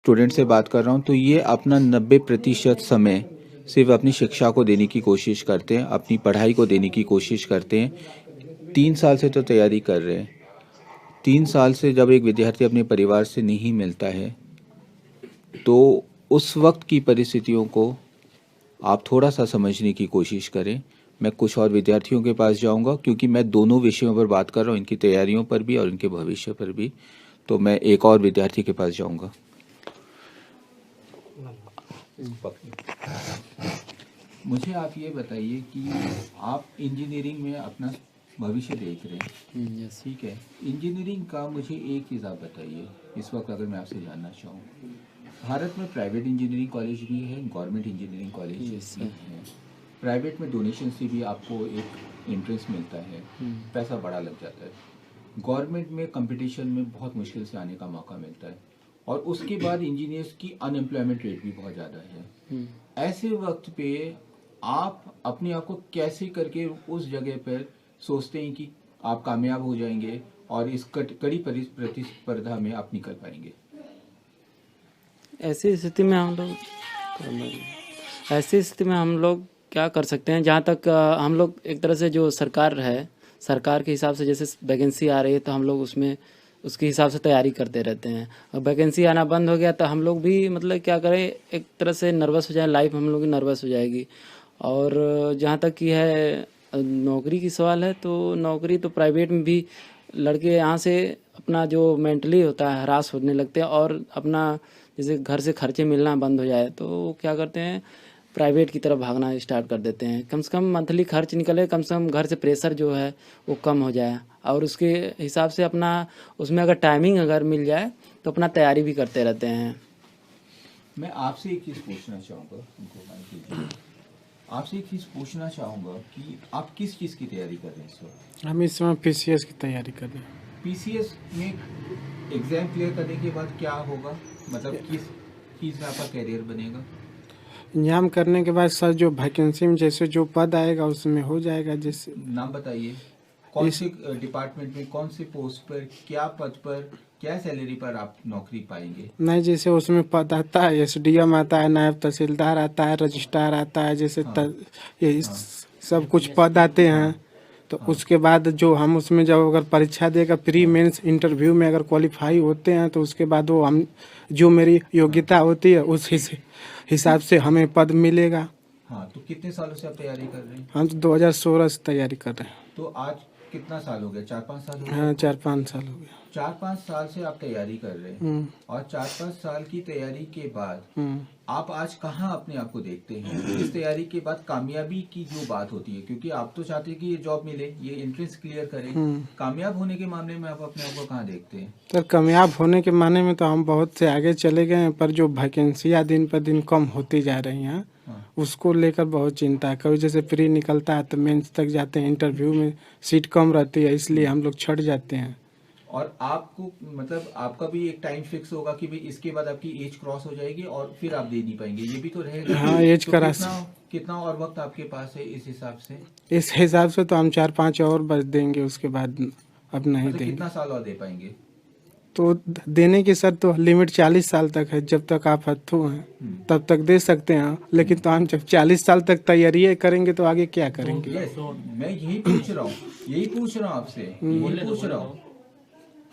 Student से बात कर रहा हूँ, तो ये अपना 90% समय सिर्फ अपनी शिक्षा को देने की कोशिश करते हैं, अपनी पढ़ाई को देने की कोशिश करते हैं। 3 साल से तो तैयारी कर रहे हैं। 3 साल से जब एक विद्यार्थी अपने परिवार से नहीं मिलता है, तो उस वक्त की परिस्थितियों को आप थोड़ा सा समझने की कोशिश करें। मैं कुछ और विद्यार्थियों के पास जाऊंगा, क्योंकि मैं दोनों विषयों पर बात कर रहा हूँ, इनकी तैयारियों पर भी और इनके भविष्य पर भी। तो मैं एक और विद्यार्थी के पास जाऊंगा। मुझे आप ये बताइए कि आप इंजीनियरिंग में अपना भविष्य देख रहे हैं, ठीक है। इंजीनियरिंग का मुझे एक चीज़ आप बताइए इस वक्त, अगर मैं आपसे जानना चाहूँ। भारत में प्राइवेट इंजीनियरिंग कॉलेज भी है, गवर्नमेंट इंजीनियरिंग कॉलेज भी है। प्राइवेट में डोनेशन से भी आपको एक एंट्रेंस मिलता है, पैसा बड़ा लग जाता है। गवर्नमेंट में कंपटीशन में बहुत मुश्किल से आने का मौका मिलता है, और उसके बाद इंजीनियर्स की अनएम्प्लॉयमेंट रेट भी बहुत ज़्यादा है। ऐसे वक्त पे आप अपने आप को कैसे करके उस जगह पर सोचते हैं कि आप कामयाब हो जाएंगे और इस कड़ी प्रतिस्पर्धा में आप निकल पाएंगे? ऐसी स्थिति में हम लोग क्या कर सकते हैं, जहाँ तक हम लोग एक तरह से जो सरकार है, सरकार के हिसाब से जैसे वैकेंसी आ रही है तो हम लोग उसके हिसाब से तैयारी करते रहते हैं। और वैकेंसी आना बंद हो गया तो हम लोग भी मतलब क्या करें, एक तरह से नर्वस हो जाए, लाइफ हम लोग की नर्वस हो जाएगी। और जहाँ तक कि है नौकरी की सवाल है, तो नौकरी तो प्राइवेट में भी लड़के यहाँ से अपना जो मेंटली होता है हरास होने लगते हैं, और अपना जैसे घर से खर्चे मिलना बंद हो जाए तो वो क्या करते हैं, प्राइवेट की तरफ भागना स्टार्ट कर देते हैं। कम से कम मंथली खर्च निकले, कम से कम घर से प्रेशर जो है वो कम हो जाए, और उसके हिसाब से अपना उसमें अगर टाइमिंग अगर मिल जाए तो अपना तैयारी भी करते रहते हैं। मैं आपसे एक चीज़ पूछना चाहूँगा, आपसे एक चीज़ पूछना चाहूँगा कि आप किस चीज़ की तैयारी कर रहे हैं इस वक्त? हम इस समय पीसीएस की तैयारी कर रहे हैं। पीसीएस में एग्ज़ाम क्लियर करने के बाद क्या होगा, मतलब किस चीज़ में आपका करियर बनेगा? एग्जाम करने के बाद सर जो वैकेंसी में जैसे जो पद आएगा उसमें हो जाएगा। जैसे नाम बताइए, कौन से डिपार्टमेंट में, कौन से पोस्ट पर, क्या पद पर, क्या सैलरी पर आप नौकरी पाएंगे? नहीं, जैसे उसमें पद आता है, एसडीएम आता है, नायब तहसीलदार आता है, रजिस्ट्रार आता है, जैसे ये सब कुछ पद आते हैं। तो उसके बाद जो हम उसमें जब अगर परीक्षा देगा, प्री मेंस इंटरव्यू में अगर क्वालिफाई होते हैं तो उसके बाद वो हम जो मेरी योग्यता होती है उस हिसाब से हमें पद मिलेगा। हाँ, तो कितने सालों से आप तैयारी कर रहे हैं? हम तो 2016 से तैयारी कर रहे हैं। तो आज कितना साल हो गया? 4-5 साल हो गया? हाँ, 4-5 साल हो गया। 4-5 साल से आप तैयारी कर रहे हैं, और 4-5 साल की तैयारी के बाद आप आज कहाँ अपने आप को देखते हैं? इस तैयारी के बाद कामयाबी की जो बात होती है, क्योंकि आप तो चाहते हैं कि ये जॉब मिले, ये एंट्रेंस क्लियर करें, कामयाब होने के मामले में आप अपने आप को कहाँ देखते हैं? सर, कामयाब होने के माने में तो हम बहुत से आगे चले गए हैं, पर जो वैकेंसियाँ दिन पर दिन कम होती जा रही हैं उसको लेकर बहुत चिंता है। कभी जैसे प्री निकलता है तो मेंस तक जाते हैं, इंटरव्यू में सीट कम रहती है, इसलिए हम लोग छट जाते हैं। और आपको मतलब आपका भी एक टाइम फिक्स होगा कि भाई इसके बाद आपकी एज क्रॉस हो जाएगी और फिर आप दे नहीं पाएंगे, ये भी तो रहेगा? हाँ, एज तो क्रॉस। कितना और वक्त आपके पास है इस हिसाब से? इस हिसाब से तो हम 4-5 और बच देंगे, उसके बाद अब नहीं मतलब देंगे। कितना साल और दे पाएंगे? तो देने की सर तो लिमिट 40 साल तक है, जब तक आप हत्थू हैं तब तक दे सकते हैं। लेकिन तो हम जब 40 साल तक तैयारी करेंगे तो आगे क्या करेंगे? मैं यही पूछ रहा हूँ आपसे,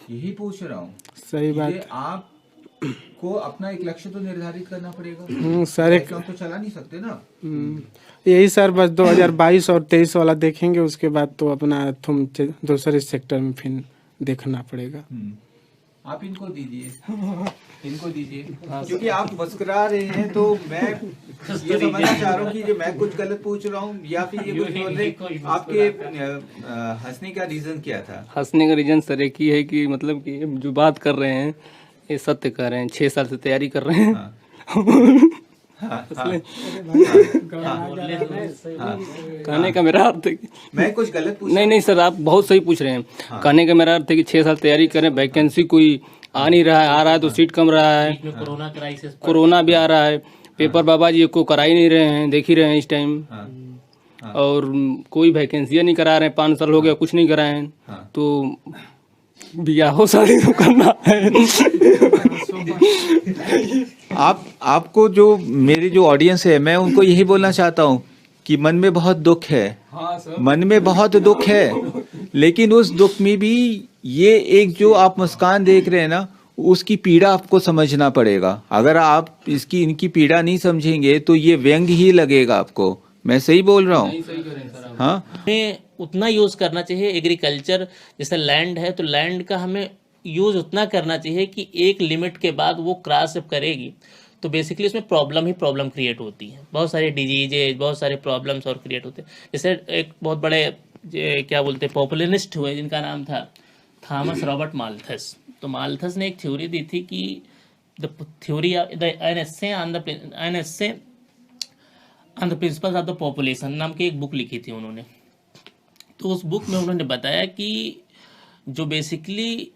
यही पूछ रहा हूँ। सही बात। आप को अपना एक लक्ष्य तो निर्धारित करना पड़ेगा सर, एक तो चला नहीं सकते ना। यही सर, बस 2022 और 23 वाला देखेंगे, उसके बाद तो अपना दूसरे सेक्टर में फिर देखना पड़ेगा। आप इनको दीजिए, क्योंकि आप मुस्कुरा रहे हैं, तो मैं ये समझना चाह रहा हूँ कि मैं कुछ गलत पूछ रहा हूँ या फिर ये कुछ बोल रहे। आपके हंसने का रीजन क्या था? हंसने का रीजन सर एक ही है कि मतलब कि जो बात कर रहे हैं ये सत्य कह रहे हैं। 6 साल से तैयारी कर रहे हैं। कहने का मेरा अर्थ है कि मैं कुछ गलत पूछ नहीं सर, आप बहुत सही पूछ रहे हैं। कहने का मेरा अर्थ है कि 6 साल तैयारी करें, वैकेंसी कोई आ नहीं रहा है, आ रहा है तो सीट कम रहा है, कोरोना भी आ रहा है, पेपर बाबा जी को करा ही नहीं रहे हैं, देख ही रहे हैं इस टाइम, और कोई वैकेंसियाँ नहीं करा रहे हैं। 5 साल हो गया कुछ नहीं कराए हैं। तो ब्याह शादी तो करना है। आपको जो मेरी जो ऑडियंस है, मैं उनको यही बोलना चाहता हूँ कि मन में बहुत दुख है, मन में बहुत दुख है, लेकिन उस दुख में भी ये एक जो आप मुस्कान देख रहे हैं ना, उसकी पीड़ा आपको समझना पड़ेगा। अगर आप इनकी पीड़ा नहीं समझेंगे तो ये व्यंग ही लगेगा आपको। मैं सही बोल रहा हूँ? हाँ, हमें उतना यूज़ करना चाहिए। एग्रीकल्चर जैसे लैंड है तो लैंड का हमें यूज़ उतना करना चाहिए कि एक लिमिट के बाद वो क्रॉस जब करेगी तो बेसिकली उसमें प्रॉब्लम क्रिएट होती है। बहुत सारे डिजीजेज, बहुत सारे प्रॉब्लम्स और क्रिएट होते हैं। जैसे एक बहुत बड़े क्या बोलते हैं पॉपुलरिस्ट हुए जिनका नाम था थॉमस रॉबर्ट माल्थस। तो माल्थस ने एक थ्योरी दी थी कि the theory an essay on the principles of the population नाम की एक बुक लिखी थी उन्होंने। तो उस बुक में उन्होंने बताया कि जो बेसिकली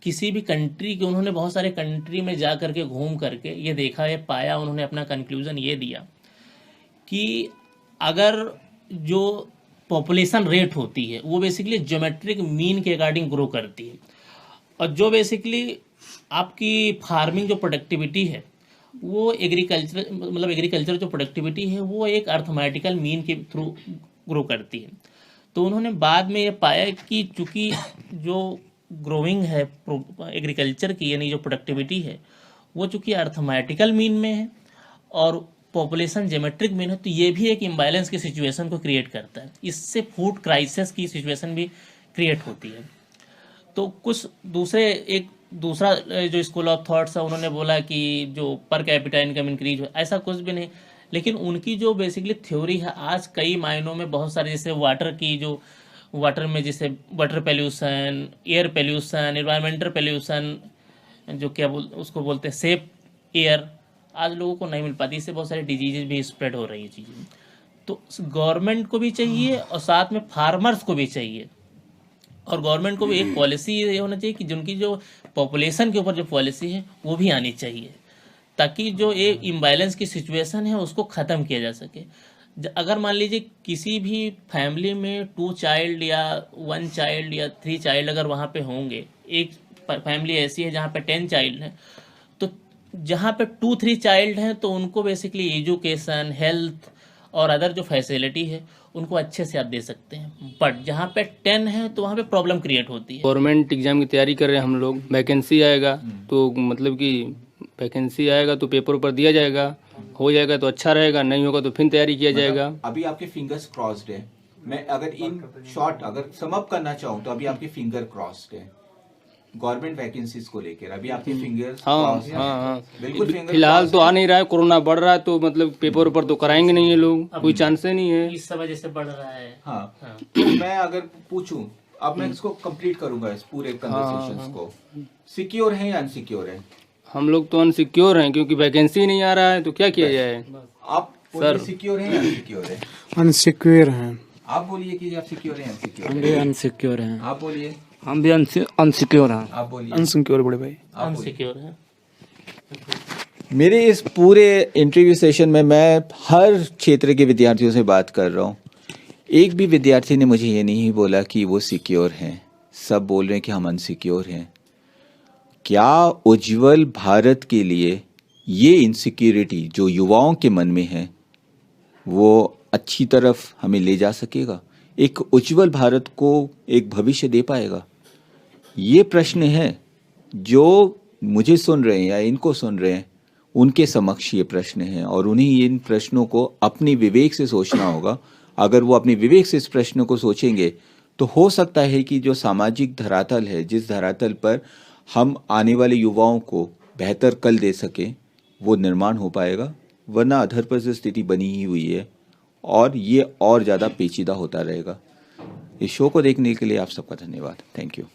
किसी भी कंट्री के, उन्होंने बहुत सारे कंट्री में जा करके घूम करके ये देखा, ये पाया, उन्होंने अपना कंक्लूजन ये दिया कि अगर जो पॉपुलेशन रेट होती है वो बेसिकली ज्योमेट्रिक मीन के अकॉर्डिंग ग्रो करती है, और जो बेसिकली आपकी फार्मिंग जो प्रोडक्टिविटी है वो एग्रीकल्चर जो प्रोडक्टिविटी है वो एक अर्थमेटिकल मीन के थ्रू ग्रो करती है। तो उन्होंने बाद में ये पाया कि चूँकि जो ग्रोइंग है एग्रीकल्चर की, यानी जो प्रोडक्टिविटी है वो चूँकि अर्थमेटिकल मीन में है और पॉपुलेशन ज्योमेट्रिक मीन है, तो ये भी एक इम्बैलेंस की सिचुएशन को क्रिएट करता है। इससे फूड क्राइसिस की सिचुएशन भी क्रिएट होती है। तो कुछ दूसरा जो स्कूल ऑफ थॉट्स है उन्होंने बोला कि जो पर कैपिटा इनकम इंक्रीज हो, ऐसा कुछ भी नहीं। लेकिन उनकी जो बेसिकली थ्योरी है आज कई मायनों में बहुत सारे, जैसे वाटर में जैसे water pollution, air pollution, environmental pollution, जो उसको बोलते हैं सेफ एयर, आज लोगों को नहीं मिल पाती। इससे बहुत सारी डिजीजेज भी स्प्रेड हो रही है चीज़ें। तो गवर्नमेंट को भी चाहिए और साथ में फार्मर्स को भी चाहिए, और गवर्नमेंट को भी एक पॉलिसी ये होना चाहिए कि जिनकी जो पॉपुलेशन के ऊपर जो पॉलिसी है वो भी आनी चाहिए, ताकि जो ये इम्बैलेंस की सिचुएशन है उसको ख़त्म किया जा सके। अगर मान लीजिए किसी भी फैमिली में 2 चाइल्ड या 1 चाइल्ड या 3 चाइल्ड अगर वहाँ पे होंगे, एक फैमिली ऐसी है जहाँ पे 10 चाइल्ड हैं, तो जहाँ पे 2-3 चाइल्ड हैं तो उनको बेसिकली एजुकेशन, हेल्थ और अदर जो फैसिलिटी है उनको अच्छे से आप दे सकते हैं। बट जहाँ पे 10 है तो वहाँ पे प्रॉब्लम क्रिएट होती है। गवर्नमेंट एग्जाम की तैयारी कर रहे हैं हम लोग, वैकेंसी आएगा तो मतलब कि वैकेंसी आएगा तो पेपर ऊपर दिया जाएगा, हो जाएगा तो अच्छा रहेगा, नहीं होगा तो फिर तैयारी किया जाएगा। अभी आपके फिंगर्स क्रॉस्ड है। मैं अगर इन शॉर्ट अगर सम अप करना चाहूँ तो अभी आपके फिंगर क्रॉस्ड है गवर्नमेंट वैकेंसीज को लेकर। अभी आपके फिंगर्स हाँ बिल्कुल फिलहाल तो आ नहीं रहा है, कोरोना बढ़ रहा है तो मतलब पेपर ऊपर तो कराएंगे नहीं ये लोग, कोई चांस नहीं है इस समय जैसे बढ़ रहा है। हाँ, तो मैं अगर पूछूं, अब मैं इसको कंप्लीट करूंगा इस पूरे कन्वर्सेशंस को, सिक्योर है या अनसिक्योर है? हम लोग तो अनसिक्योर हैं क्योंकि वैकेंसी नहीं आ रहा है, तो क्या किया जाए? आप सर सिक्योर है या अनसिक्योर है? अनसिक्योर हैं। आप बोलिए कि आप सिक्योर है अनसिक्योर? हम भी अनसिक्योर हैं। आप बोलिए। हम भी अनसिक्योर हैं। आप बोलिए। अनसिक्योर बड़े भाई। अनसिक्योर है। मेरे इस पूरे इंटरव्यू सेशन में मैं हर क्षेत्र के विद्यार्थियों से बात कर रहा हूँ। एक भी विद्यार्थी ने मुझे ये नहीं बोला कि वो सिक्योर हैं, सब बोल रहे हैं कि हम अनसिक्योर हैं। क्या उज्जवल भारत के लिए ये इनसिक्योरिटी जो युवाओं के मन में है वो अच्छी तरफ हमें ले जा सकेगा, एक उज्जवल भारत को एक भविष्य दे पाएगा? ये प्रश्न है जो मुझे सुन रहे हैं या इनको सुन रहे हैं उनके समक्ष ये प्रश्न है, और उन्हें इन प्रश्नों को अपनी विवेक से सोचना होगा। अगर वो अपनी विवेक से इस प्रश्न को सोचेंगे तो हो सकता है कि जो सामाजिक धरातल है, जिस धरातल पर हम आने वाले युवाओं को बेहतर कल दे सकें, वो निर्माण हो पाएगा। वरना अधर पर से स्थिति बनी ही हुई है और ये और ज़्यादा पेचीदा होता रहेगा। इस शो को देखने के लिए आप सबका धन्यवाद। Thank you.